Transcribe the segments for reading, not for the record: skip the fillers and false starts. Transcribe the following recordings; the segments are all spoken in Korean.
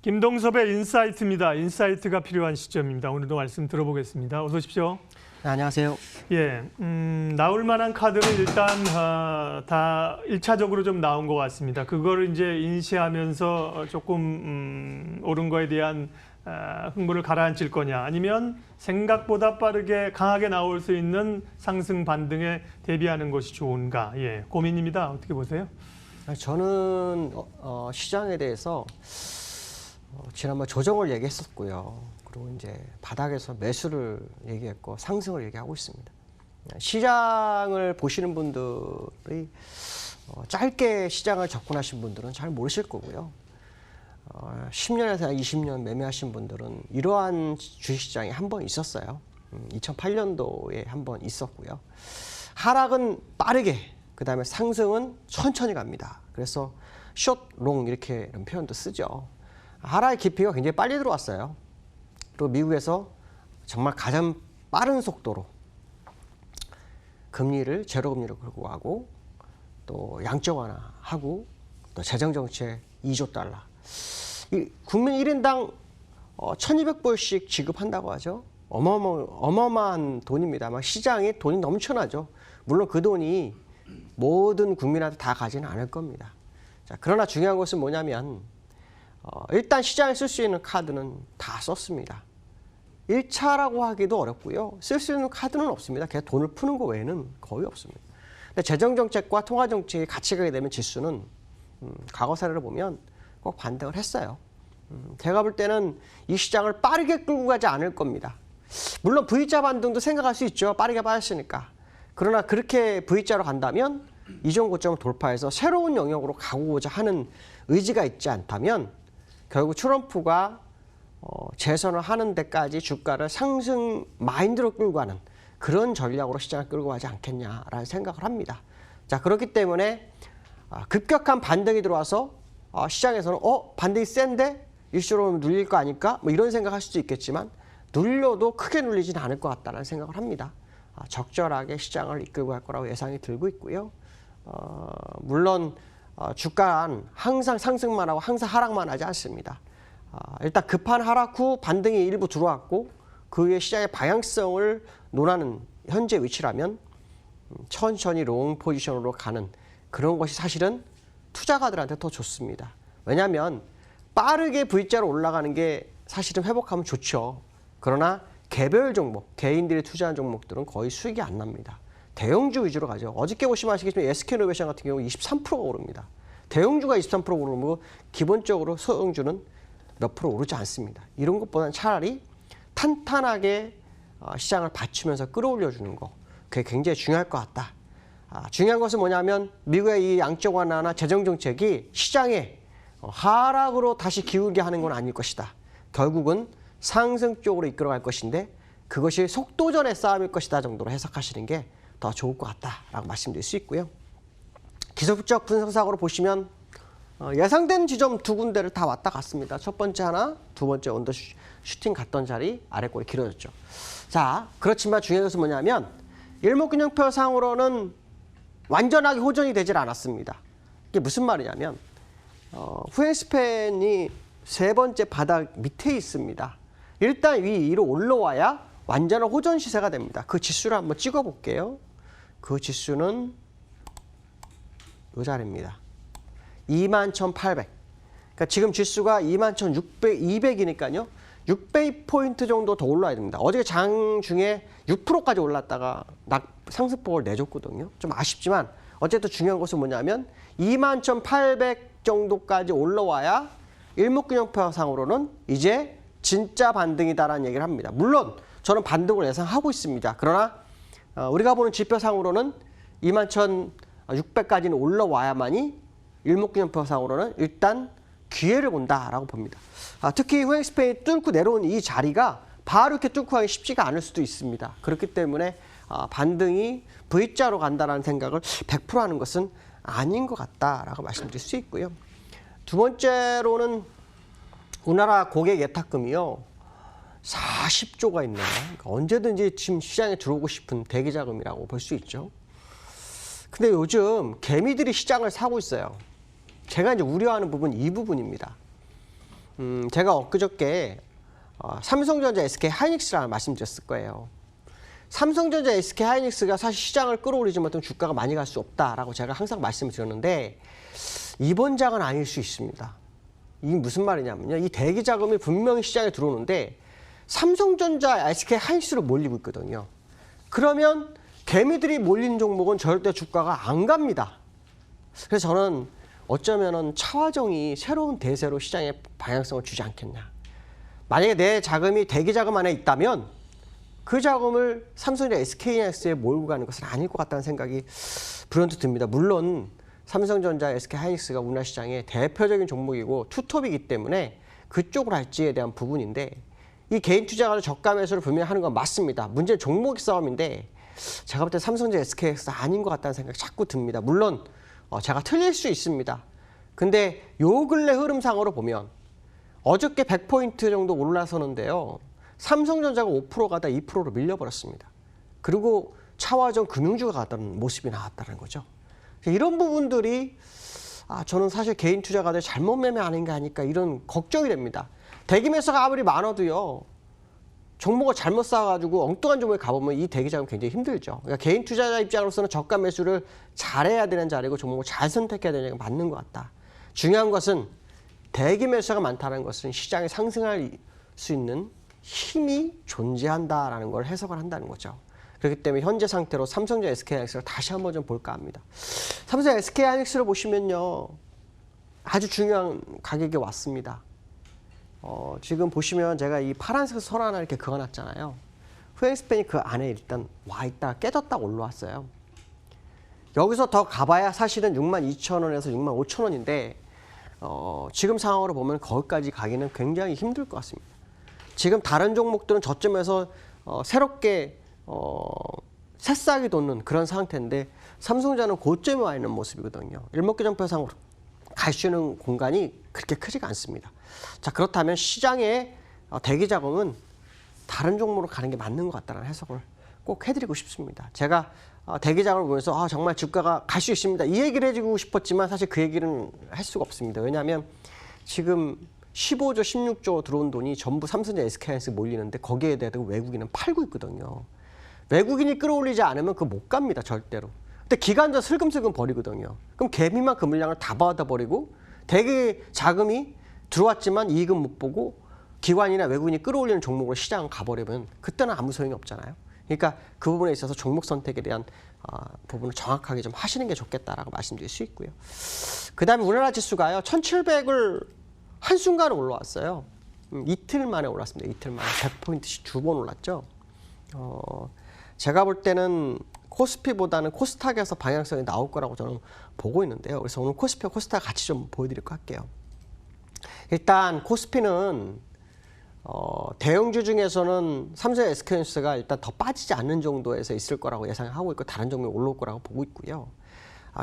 김동섭의 인사이트입니다. 인사이트가 필요한 시점입니다. 오늘도 말씀 들어보겠습니다. 어서 오십시오. 네, 안녕하세요. 예, 나올 만한 카드는 일단 다 1차적으로 좀 나온 것 같습니다. 그거를 이제 인시하면서 조금 오른 거에 대한 흥분을 가라앉힐 거냐, 아니면 생각보다 빠르게 강하게 나올 수 있는 상승 반등에 대비하는 것이 좋은가. 예, 고민입니다. 어떻게 보세요? 저는 시장에 대해서 지난번 조정을 얘기했었고요. 그리고 이제 바닥에서 매수를 얘기했고 상승을 얘기하고 있습니다. 시장을 보시는 분들이 짧게 시장을 접근하신 분들은 잘 모르실 거고요. 10년에서 20년 매매하신 분들은 이러한 주식시장이 한 번 있었어요. 2008년도에 한 번 있었고요. 하락은 빠르게, 그 다음에 상승은 천천히 갑니다. 그래서 숏, 롱 이렇게 이런 표현도 쓰죠. 하락의 깊이가 굉장히 빨리 들어왔어요. 그리고 미국에서 정말 가장 빠른 속도로 금리를 제로금리로 끌고 가고 또 양적 완화하고 또 재정정책 2조 달러. 이 국민 1인당 1200불씩 지급한다고 하죠. 어마어마한 돈입니다. 아마 시장에 돈이 넘쳐나죠. 물론 그 돈이 모든 국민한테 다 가지는 않을 겁니다. 자, 그러나 중요한 것은 뭐냐면 일단 시장에 쓸 수 있는 카드는 다 썼습니다. 1차라고 하기도 어렵고요. 쓸 수 있는 카드는 없습니다. 그냥 돈을 푸는 거 외에는 거의 없습니다. 근데 재정정책과 통화정책이 같이 가게 되면 지수는 과거 사례를 보면 꼭 반등을 했어요. 제가 볼 때는 이 시장을 빠르게 끌고 가지 않을 겁니다. 물론 V자 반등도 생각할 수 있죠. 빠르게 빠졌으니까. 그러나 그렇게 V자로 간다면 이전 고점을 돌파해서 새로운 영역으로 가고자 하는 의지가 있지 않다면 결국 트럼프가 재선을 하는 데까지 주가를 상승 마인드로 끌고 가는 그런 전략으로 시장을 끌고 가지 않겠냐라는 생각을 합니다. 자, 그렇기 때문에 급격한 반등이 들어와서 시장에서는 반등이 센데 일시로 눌릴 거 아닐까? 뭐 이런 생각할 수도 있겠지만 눌려도 크게 눌리지는 않을 것 같다는 생각을 합니다. 적절하게 시장을 이끌고 갈 거라고 예상이 들고 있고요. 물론 주가는 항상 상승만 하고 항상 하락만 하지 않습니다. 일단 급한 하락 후 반등이 일부 들어왔고 그 후에 시장의 방향성을 논하는 현재 위치라면 천천히 롱 포지션으로 가는 그런 것이 사실은 투자가들한테 더 좋습니다. 왜냐하면 빠르게 V자로 올라가는 게 사실은 회복하면 좋죠. 그러나 개별 종목, 개인들이 투자한 종목들은 거의 수익이 안 납니다. 대형주 위주로 가죠. 어저께 보시면 아시겠지만 SK이노베이션 같은 경우 23%가 오릅니다. 대형주가 23% 오르고 기본적으로 소형주는 몇 프로 오르지 않습니다. 이런 것보다는 차라리 탄탄하게 시장을 받치면서 끌어올려주는 거, 그게 굉장히 중요할 것 같다. 중요한 것은 뭐냐면 미국의 이 양적 완화나 재정 정책이 시장에 하락으로 다시 기울게 하는 건 아닐 것이다. 결국은 상승 쪽으로 이끌어갈 것인데 그것이 속도전의 싸움일 것이다 정도로 해석하시는 게 더 좋을 것 같다라고 말씀드릴 수 있고요. 기술적 분석사고로 보시면 예상된 지점 두 군데를 다 왔다 갔습니다. 첫 번째 하나, 두 번째 언더 슈팅 갔던 자리 아래골이 길어졌죠. 자, 그렇지만 중요한 것은 뭐냐면 일목균형표 상으로는 완전하게 호전이 되질 않았습니다. 이게 무슨 말이냐면 후행스팬이 세 번째 바닥 밑에 있습니다. 일단 위로 올라와야 완전한 호전 시세가 됩니다. 그 지수를 한번 찍어볼게요. 그 지수는 이 자리입니다. 21,800. 그러니까 지금 지수가 21,200이니까요. 600포인트 정도 더 올라야 됩니다. 어제 장 중에 6%까지 올랐다가 상승폭을 내줬거든요. 좀 아쉽지만 어쨌든 중요한 것은 뭐냐면 21,800 정도까지 올라와야 일목균형표상으로는 이제 진짜 반등이다라는 얘기를 합니다. 물론 저는 반등을 예상하고 있습니다. 그러나 우리가 보는 지표상으로는 21,600까지는 올라와야만이 일목균형표상으로는 일단 기회를 본다라고 봅니다. 특히 후행스팬이 뚫고 내려온 이 자리가 바로 이렇게 뚫고 가기 쉽지가 않을 수도 있습니다. 그렇기 때문에 반등이 V자로 간다라는 생각을 100% 하는 것은 아닌 것 같다라고 말씀드릴 수 있고요. 두 번째로는 우리나라 고객 예탁금이요. 40조가 있네요. 그러니까 언제든지 지금 시장에 들어오고 싶은 대기자금이라고 볼 수 있죠. 근데 요즘 개미들이 시장을 사고 있어요. 제가 이제 우려하는 부분 이 부분입니다. 제가 엊그저께 삼성전자, SK하이닉스라는 말씀드렸을 거예요. 삼성전자, SK하이닉스가 사실 시장을 끌어올리지 못하면 주가가 많이 갈 수 없다라고 제가 항상 말씀을 드렸는데 이번 장은 아닐 수 있습니다. 이게 무슨 말이냐면요. 이 대기 자금이 분명히 시장에 들어오는데 삼성전자, SK하이닉스로 몰리고 있거든요. 그러면 개미들이 몰리는 종목은 절대 주가가 안 갑니다. 그래서 저는 어쩌면은 차화정이 새로운 대세로 시장에 방향성을 주지 않겠냐. 만약에 내 자금이 대기 자금 안에 있다면 그 자금을 삼성전자, SK하이닉스에 몰고 가는 것은 아닐 것 같다는 생각이 불현듯 듭니다. 물론 삼성전자, SK하이닉스가 우리나라 시장의 대표적인 종목이고 투톱이기 때문에 그쪽으로 할지에 대한 부분인데 이 개인 투자가를 저가 매수를 분명히 하는 건 맞습니다. 문제는 종목 싸움인데 제가 볼 때 삼성전자, SK하이닉스 아닌 것 같다는 생각이 자꾸 듭니다. 물론 제가 틀릴 수 있습니다. 근데 요 근래 흐름상으로 보면 어저께 100포인트 정도 올라서는데요. 삼성전자가 5% 가다 2%로 밀려버렸습니다. 그리고 차화정 금융주가 가던 모습이 나왔다는 거죠. 이런 부분들이 저는 사실 개인 투자가들 잘못 매매 아닌가 하니까 이런 걱정이 됩니다. 대기 매수가 아무리 많아도요. 종목을 잘못 쌓아가지고 엉뚱한 종목에 가보면 이 대기 자금 굉장히 힘들죠. 그러니까 개인 투자자 입장으로서는 저가 매수를 잘해야 되는 자리고 종목을 잘 선택해야 되는 게 맞는 것 같다. 중요한 것은 대기 매수가 많다는 것은 시장이 상승할 수 있는 힘이 존재한다라는 걸 해석을 한다는 거죠. 그렇기 때문에 현재 상태로 삼성전자, SK하이닉스를 다시 한번 좀 볼까 합니다. 삼성 SK하이닉스를 보시면요. 아주 중요한 가격이 왔습니다. 지금 보시면 제가 이 파란색 선 하나 이렇게 그어놨잖아요. 후행 스팬이 그 안에 일단 와 있다가 깨졌다 올라왔어요. 여기서 더 가봐야 사실은 62,000원에서 65,000원인데 지금 상황으로 보면 거기까지 가기는 굉장히 힘들 것 같습니다. 지금 다른 종목들은 저점에서 새롭게 새싹이 돋는 그런 상태인데 삼성전자는 고점에 와 있는 모습이거든요. 일목기점표상으로 갈 수 있는 공간이 그렇게 크지가 않습니다. 자, 그렇다면 시장의 대기 자금은 다른 종목으로 가는 게 맞는 것 같다는 해석을 꼭 해드리고 싶습니다. 제가 대기 자금을 보면서 정말 주가가 갈 수 있습니다. 이 얘기를 해주고 싶었지만 사실 그 얘기는 할 수가 없습니다. 왜냐하면 지금 15조, 16조 들어온 돈이 전부 삼성전자, SK하이닉스 몰리는데 거기에 대해서 외국인은 팔고 있거든요. 외국인이 끌어올리지 않으면 그거 못 갑니다. 절대로. 근데 기관자 슬금슬금 버리거든요. 그럼 개미만 그 물량을 다 받아버리고 대기 자금이 들어왔지만 이익은 못 보고 기관이나 외국인이 끌어올리는 종목으로 시장 가버리면 그때는 아무 소용이 없잖아요. 그러니까 그 부분에 있어서 종목 선택에 대한 부분을 정확하게 좀 하시는 게 좋겠다라고 말씀드릴 수 있고요. 그 다음에 우리나라 지수가요. 1700을 한순간에 올라왔어요. 이틀 만에 올랐습니다. 이틀 만에 100포인트씩 2번 올랐죠. 제가 볼 때는 코스피보다는 코스닥에서 방향성이 나올 거라고 저는 보고 있는데요. 그래서 오늘 코스피와 코스닥 같이 좀 보여드릴까 할게요. 일단 코스피는 대형주 중에서는 삼성 SK하이닉스가 일단 더 빠지지 않는 정도에서 있을 거라고 예상하고 있고 다른 종목이 올라올 거라고 보고 있고요.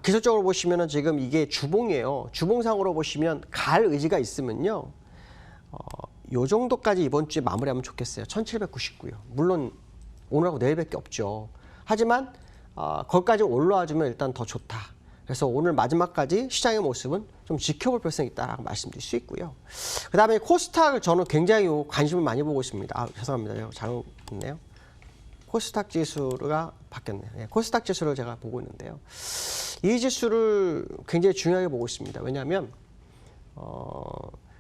기술적으로 보시면은 지금 이게 주봉이에요. 주봉상으로 보시면 갈 의지가 있으면요. 요 정도까지 이번 주에 마무리하면 좋겠어요. 1799요. 물론 오늘하고 내일밖에 없죠. 하지만 거기까지 올라와주면 일단 더 좋다. 그래서 오늘 마지막까지 시장의 모습은 좀 지켜볼 필요성이 있다라고 말씀드릴 수 있고요. 그 다음에 코스닥을 저는 굉장히 관심을 많이 보고 있습니다. 죄송합니다. 잘못 했네요. 코스닥 지수가 바뀌었네요. 네, 코스닥 지수를 제가 보고 있는데요. 이 지수를 굉장히 중요하게 보고 있습니다. 왜냐하면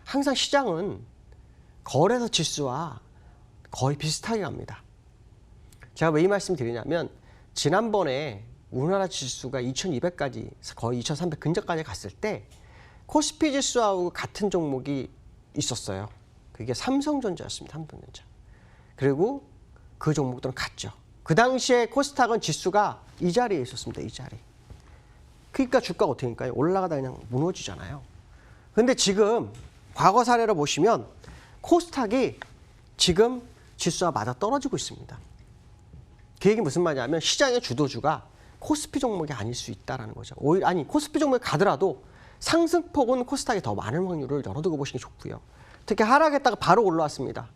항상 시장은 거래소 지수와 거의 비슷하게 갑니다. 제가 왜 이 말씀 드리냐면 지난번에 우리나라 지수가 2200까지 거의 2300 근처까지 갔을 때 코스피 지수하고 같은 종목이 있었어요. 그게 삼성전자였습니다. 삼성전자. 그리고 그 종목들은 같죠. 그 당시에 코스닥은 지수가 이 자리에 있었습니다. 이 자리. 그러니까 주가가 어떻게 될까요? 올라가다 그냥 무너지잖아요. 근데 지금 과거 사례를 보시면 코스닥이 지금 지수와 맞아 떨어지고 있습니다. 그 얘기 무슨 말이냐면 시장의 주도주가 코스피 종목이 아닐 수 있다는 거죠. 오히려 코스피 종목에 가더라도 상승폭은 코스닥이 더 많은 확률을 열어두고 보시는 게 좋고요. 특히 하락했다가 바로 올라왔습니다.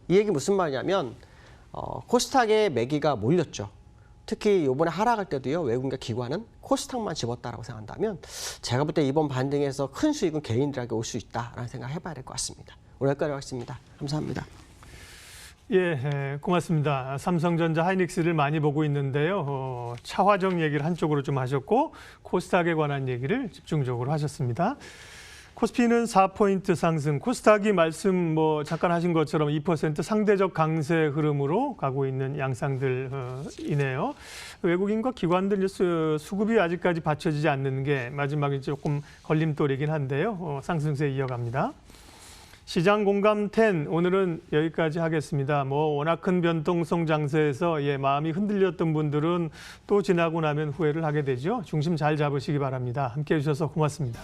이 얘기 무슨 말이냐면 코스닥의 매기가 몰렸죠. 특히 이번에 하락할 때도요. 외국인과 기관은 코스닥만 집었다라고 생각한다면 제가 볼 때 이번 반등에서 큰 수익은 개인들에게 올 수 있다라는 생각을 해봐야 될 것 같습니다. 오늘 여기까지 하겠습니다. 감사합니다. 예, 고맙습니다. 삼성전자 하이닉스를 많이 보고 있는데요. 차화정 얘기를 한쪽으로 좀 하셨고 코스닥에 관한 얘기를 집중적으로 하셨습니다. 코스피는 4포인트 상승, 코스닥이 말씀 잠깐 하신 것처럼 2% 상대적 강세 흐름으로 가고 있는 양상들이네요. 외국인과 기관들 수급이 아직까지 받쳐지지 않는 게 마지막에 조금 걸림돌이긴 한데요. 상승세 이어갑니다. 시장 공감 10 오늘은 여기까지 하겠습니다. 워낙 큰 변동성 장세에서 마음이 흔들렸던 분들은 또 지나고 나면 후회를 하게 되죠. 중심 잘 잡으시기 바랍니다. 함께해 주셔서 고맙습니다.